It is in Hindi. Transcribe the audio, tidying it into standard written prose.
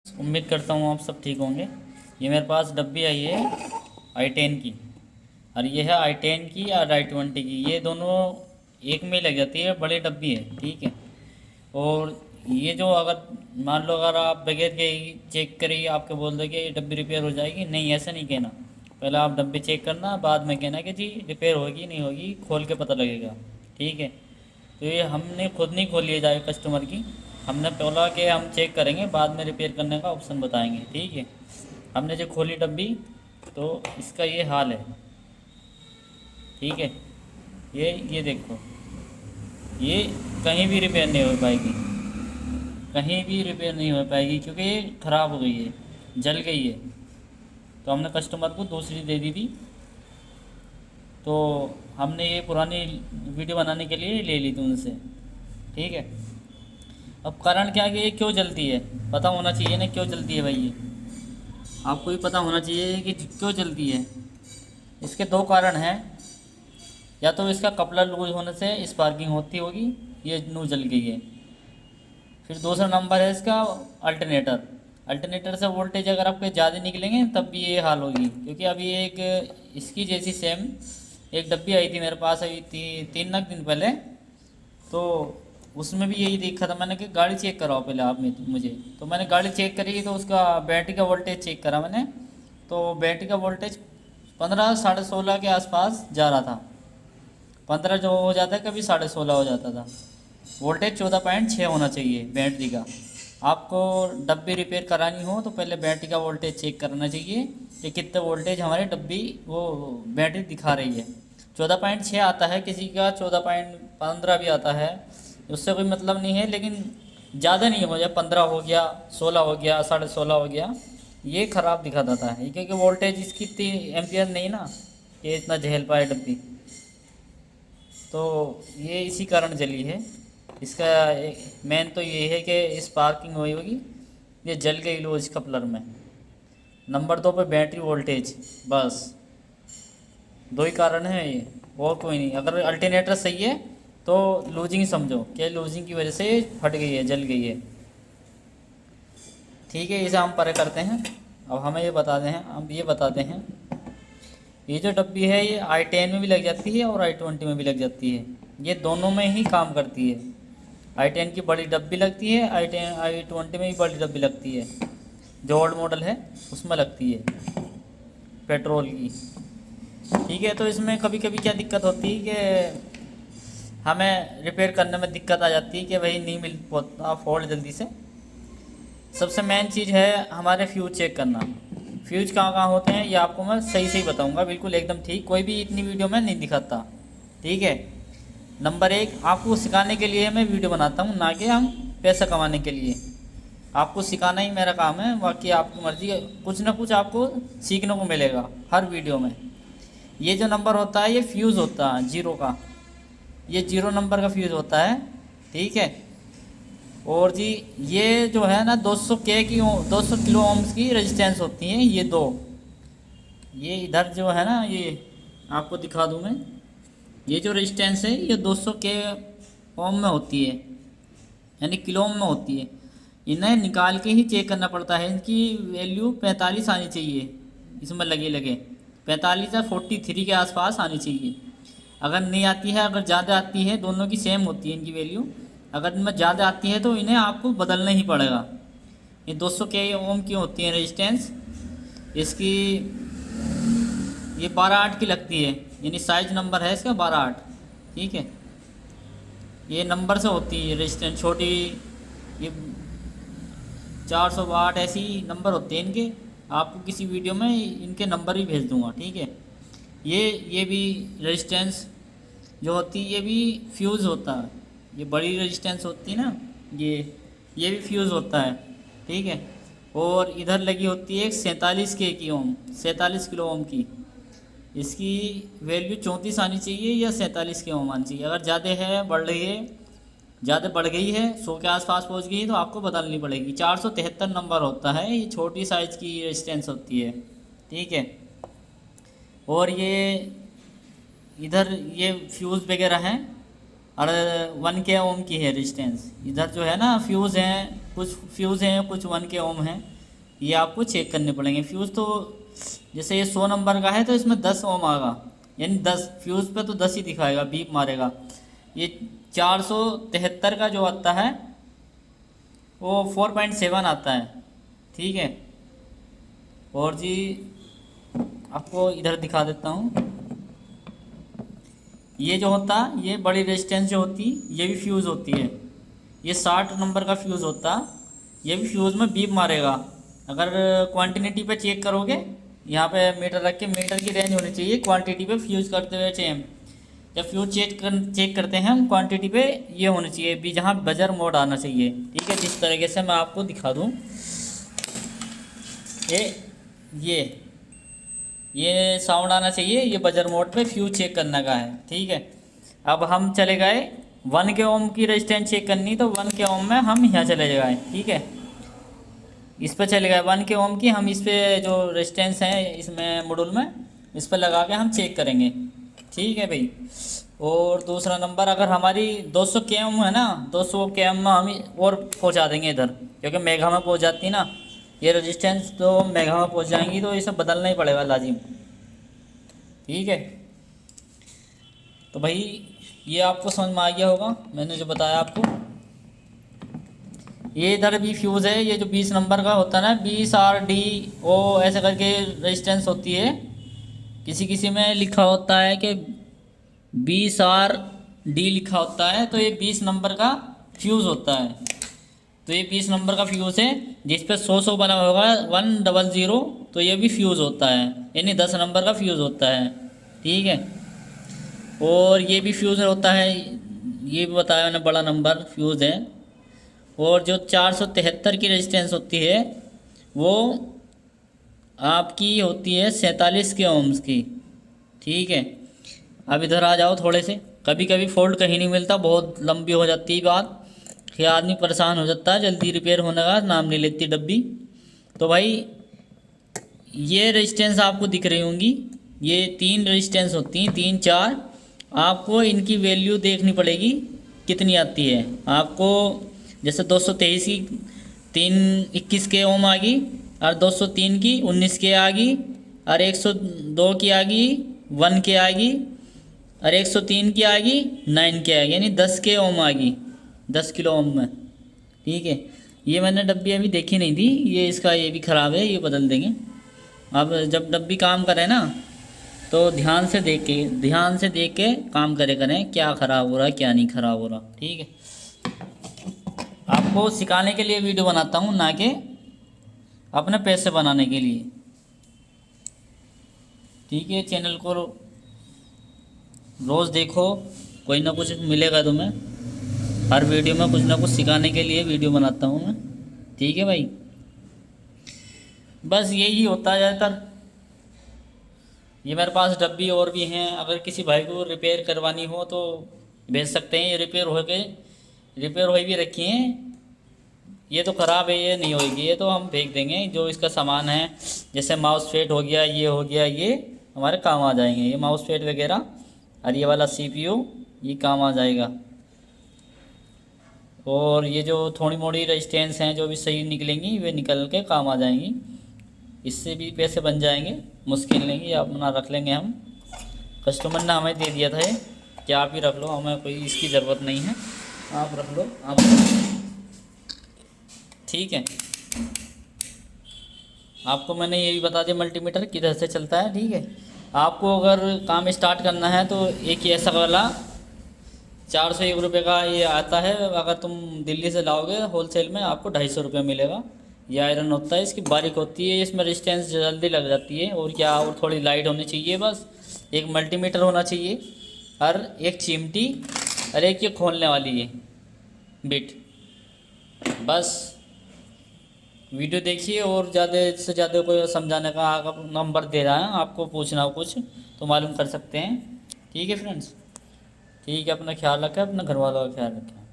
उम्मीद करता हूँ आप सब ठीक होंगे। ये मेरे पास डब्बी आई है i10 की, और ये है i10 की और i20 की। ये दोनों एक में ही लग जाती है, बड़ी डब्बी है, ठीक है। और ये जो अगर मान लो अगर आप बगैर के ही चेक करे ही आपके बोल दो कि ये डब्बी रिपेयर हो जाएगी, नहीं ऐसा नहीं कहना। पहले आप डब्बी चेक करना, बाद में कहना कि जी रिपेयर होगी नहीं होगी, खोल के पता लगेगा, ठीक है। तो ये हमने खुद नहीं खोली है जाए कस्टमर की, हमने बोला कि हम चेक करेंगे बाद में रिपेयर करने का ऑप्शन बताएंगे, ठीक है। हमने जो खोली डब्बी तो इसका ये हाल है, ठीक है। ये देखो, ये कहीं भी रिपेयर नहीं हो पाएगी, कहीं भी रिपेयर नहीं हो पाएगी क्योंकि ये ख़राब हो गई है, जल गई है। तो हमने कस्टमर को दूसरी दे दी थी, तो हमने ये पुरानी वीडियो बनाने के लिए ले ली थी उनसे, ठीक है। अब कारण क्या है कि ये क्यों जलती है, पता होना चाहिए ना क्यों जलती है भाई। ये आपको भी पता होना चाहिए कि क्यों जलती है। इसके दो कारण हैं, या तो इसका कपलर लूज होने से स्पार्किंग होती होगी, ये नू जल गई है। फिर दूसरा नंबर है इसका अल्टरनेटर। अल्टरनेटर से वोल्टेज अगर आपके ज़्यादा निकलेंगे तब भी ये हाल होगी, क्योंकि अभी एक इसकी जैसी सेम एक डब्बी आई थी मेरे पास अभी 3 दिन पहले, तो उसमें भी यही देखा था मैंने कि गाड़ी चेक कराओ पहले आप मुझे। तो मैंने गाड़ी चेक करी तो उसका बैटरी का वोल्टेज चेक करा मैंने, तो बैटरी का वोल्टेज 15 16.5 के आसपास जा रहा था। 15 जो हो जाता है, कभी 16.5 हो जाता था। वोल्टेज 14.6 होना चाहिए बैटरी का। आपको डब्बी रिपेयर करानी हो तो पहले बैटरी का वोल्टेज चेक करना चाहिए कि कितने वोल्टेज हमारी डब्बी वो बैटरी दिखा रही है। 14.6 आता है, किसी का 14.15 भी आता है, उससे कोई मतलब नहीं है, लेकिन ज़्यादा नहीं हो जाए, 15 हो गया, 16 हो गया, 16.5 हो गया, ये ख़राब दिखाता था। क्योंकि वोल्टेज इसकी इतनी एम्पियर नहीं ना कि इतना झेल पाए डब्बी, तो ये इसी कारण जली है। इसका मेन तो ये है कि स्पार्किंग हुई होगी, ये जल गई लूज कपलर में। नंबर 2 पे बैटरी वोल्टेज, बस दो ही कारण है ये, और कोई नहीं। अगर अल्टरनेटर सही है तो लूजिंग समझो कि लूजिंग की वजह से फट गई है, जल गई है, ठीक है। इसे हम परे करते हैं। अब हमें ये बताते हैं, अब ये बताते हैं, ये जो डब्बी है ये i10 में भी लग जाती है और i20 में भी लग जाती है, ये दोनों में ही काम करती है। i10 की बड़ी डब्बी लगती है, i20 में भी बड़ी डब्बी लगती है, जो ओल्ड मॉडल है उसमें लगती है पेट्रोल की, ठीक है। तो इसमें कभी कभी क्या दिक्कत होती है कि हमें रिपेयर करने में दिक्कत आ जाती है कि भाई नहीं मिल पाता फॉल्ट जल्दी से। सबसे मेन चीज़ है हमारे फ्यूज चेक करना। फ्यूज कहाँ कहाँ होते हैं ये आपको मैं सही सही बताऊंगा, बिल्कुल एकदम ठीक, कोई भी इतनी वीडियो में नहीं दिखाता, ठीक है। नंबर 1, आपको सिखाने के लिए मैं वीडियो बनाता हूँ, ना कि हम पैसा कमाने के लिए। आपको सिखाना ही मेरा काम है, बाकी आपकी मर्जी है, कुछ ना कुछ आपको सीखने को मिलेगा हर वीडियो में। ये जो नंबर होता है ये फ्यूज़ होता है जीरो का, ये 0 नंबर का फ्यूज़ होता है, ठीक है। और जी ये जो है ना 200 के की 200 किलो ओम्स की रेजिस्टेंस होती है ये दो। ये इधर जो है ना, ये आपको दिखा दूँ मैं, ये जो रेजिस्टेंस है ये 200 के ओम में होती है, यानी किलो ओम में होती है। इन्हें निकाल के ही चेक करना पड़ता है, इनकी वैल्यू 45 आनी चाहिए, इसमें लगे लगे 45 या 43 के आसपास आनी चाहिए। अगर नहीं आती है, अगर ज़्यादा आती है, दोनों की सेम होती है इनकी वैल्यू, अगर इनमें ज़्यादा आती है तो इन्हें आपको बदलना ही पड़ेगा। ये 200 के ओम की होती है रेजिस्टेंस, इसकी ये 12/8 की लगती है, यानी साइज नंबर है इसका 12/8, ठीक है। ये नंबर से होती है रेजिस्टेंस छोटी, ये 400 वाट ऐसी नंबर होते हैं इनके। आपको किसी वीडियो में इनके नंबर भी भेज दूंगा, ठीक है। ये भी रेजिस्टेंस जो होती है ये भी फ्यूज़ होता है, ये बड़ी रेजिस्टेंस होती है ना, ये भी फ्यूज़ होता है, ठीक है। और इधर लगी होती है एक 47 के की ओम, 47 किलो ओम की, इसकी वैल्यू 34 आनी चाहिए या 47 के ओम आनी चाहिए। अगर ज़्यादा है, बढ़ रही है, ज़्यादा बढ़ गई है, 100 के आसपास पहुंच गई है तो आपको बदलनी पड़ेगी। 473 नंबर होता है, ये छोटी साइज़ की रेजिस्टेंस होती है, ठीक है। और ये इधर ये फ्यूज़ वगैरह हैं, और 1 के ओम की है रेजिस्टेंस। इधर जो है ना फ्यूज़ हैं, कुछ फ्यूज़ हैं, कुछ 1 के ओम हैं, ये आपको चेक करने पड़ेंगे। फ्यूज़ तो जैसे ये 100 नंबर का है तो इसमें 10 ओम आएगा, यानी 10 फ्यूज़ पे तो 10 ही दिखाएगा, बीप मारेगा। ये 473 का जो आता है वो 4.7 आता है, ठीक है। और जी आपको इधर दिखा देता हूँ, ये जो होता ये बड़ी रेजिस्टेंस जो होती ये भी फ्यूज़ होती है। ये 60 नंबर का फ्यूज़ होता, ये भी फ्यूज़ में बीप मारेगा। अगर क्वांटिटी पे चेक करोगे, यहाँ पे मीटर रख के, मीटर की रेंज होनी चाहिए क्वांटिटी पे फ्यूज़ करते हुए सेम। जब फ्यूज़ चेक करते हैं हम क्वांटिटी पे, ये होनी चाहिए भी जहाँ बजर मोड आना चाहिए, ठीक है। जिस तरीके से मैं आपको दिखा दूँ, ये ये साउंड आना चाहिए, ये बजर मोड पे फ्यूज चेक करने का है, ठीक है। अब हम चले गए 1 के ओम की रेजिस्टेंस चेक करनी, तो 1 के ओम में हम यहाँ चले गए, ठीक है। इस पर चले गए 1 के ओम की, हम इस पे जो रेजिस्टेंस है इसमें मॉड्यूल में, इस पर लगा के हम चेक करेंगे, ठीक है भाई। और दूसरा नंबर, अगर हमारी 200 के ओम है ना, 200 के ओम में हम और पहुँचा देंगे इधर, क्योंकि मेगा में पहुँच जाती ना ये रेजिस्टेंस, तो मेगा में पहुँच जाएंगी, तो इसे बदलना ही पड़ेगा लाजिम, ठीक है। तो भाई ये आपको समझ में आ गया होगा मैंने जो बताया आपको। ये इधर भी फ्यूज़ है, ये जो 20 नंबर का होता है ना, 20 RDO ऐसे करके रेजिस्टेंस होती है। किसी किसी में लिखा होता है कि 20RD लिखा होता है, तो ये 20 नंबर का फ्यूज़ होता है। तो ये 20 नंबर का फ्यूज़ है, जिस पे 100 बना होगा 100, तो ये भी फ्यूज़ होता है, यानी 10 नंबर का फ्यूज़ होता है, ठीक है। और ये भी फ्यूज़ होता है, ये भी बताया मैंने, बड़ा नंबर फ्यूज़ है। और जो 473 की रेजिस्टेंस होती है वो आपकी होती है 47 के ओम्स की, ठीक है। अब इधर आ जाओ थोड़े से, कभी कभी फॉल्ट कहीं नहीं मिलता, बहुत लंबी हो जाती है बात, कि आदमी परेशान हो जाता है, जल्दी रिपेयर होने का नाम नहीं लेती डब्बी। तो भाई ये रेजिस्टेंस आपको दिख रही होंगी, ये 3 रेजिस्टेंस होती हैं, 3 4, आपको इनकी वैल्यू देखनी पड़ेगी कितनी आती है आपको। जैसे 223 की 321 के ओम आ गई, और 203 की 19 के आ गई, और 102 की आ गई 1 के आ गई, और 103 की आ गई 9 के आ गई, यानी 10 के ओम आ गई, 10 किलो ओम में, ठीक है। ये मैंने डब्बी अभी देखी नहीं थी, ये इसका ये भी ख़राब है, ये बदल देंगे। अब जब डब्बी काम करे ना, तो ध्यान से देख के काम करें क्या ख़राब हो रहा है क्या नहीं ख़राब हो रहा, ठीक है। आपको सिखाने के लिए वीडियो बनाता हूँ, ना कि अपने पैसे बनाने के लिए, ठीक है। चैनल को रोज़ देखो, कोई ना कुछ मिलेगा तुम्हें, हर वीडियो में कुछ ना कुछ सिखाने के लिए वीडियो बनाता हूँ मैं, ठीक है भाई। बस यही होता है ज़्यादातर। ये मेरे पास डब्बी और भी हैं, अगर किसी भाई को रिपेयर करवानी हो तो भेज सकते हैं। ये रिपेयर हो भी रखी हैं, ये तो ख़राब है, ये नहीं होगी, ये तो हम फेंक देंगे। जो इसका सामान है, जैसे माउस फेट हो गया, ये हो गया, ये हमारे काम आ जाएंगे, ये माउस फेट वगैरह, और ये वाला CPU ये काम आ जाएगा। और ये जो थोड़ी मोड़ी रेजिस्टेंस हैं जो भी सही निकलेंगी, वे निकल के काम आ जाएंगी, इससे भी पैसे बन जाएंगे, मुश्किल नहीं, अपना रख लेंगे हम। कस्टमर ने हमें दे दिया था ये, कि आप ही रख लो, हमें कोई इसकी ज़रूरत नहीं है, आप रख लो आप, ठीक है। आपको मैंने ये भी बता दिया मल्टीमीटर किधर से चलता है, ठीक है। आपको अगर काम स्टार्ट करना है तो एक ही ऐसा वाला 401 रुपये का ये आता है, अगर तुम दिल्ली से लाओगे होलसेल में आपको 250 रुपये मिलेगा। ये आयरन होता है, इसकी बारीक होती है, इसमें रेजिस्टेंस जल्दी लग जाती है। और क्या, और थोड़ी लाइट होनी चाहिए बस, एक मल्टीमीटर होना चाहिए, और एक चिमटी, और एक ये खोलने वाली है बिट, बस। वीडियो देखिए, और ज़्यादा से ज़्यादा कोई समझाने का नंबर दे रहा है, आपको पूछना हो कुछ तो मालूम कर सकते हैं, ठीक है फ्रेंड्स। ठीक है, अपना ख्याल रखें, अपने घर वालों का ख्याल रखें।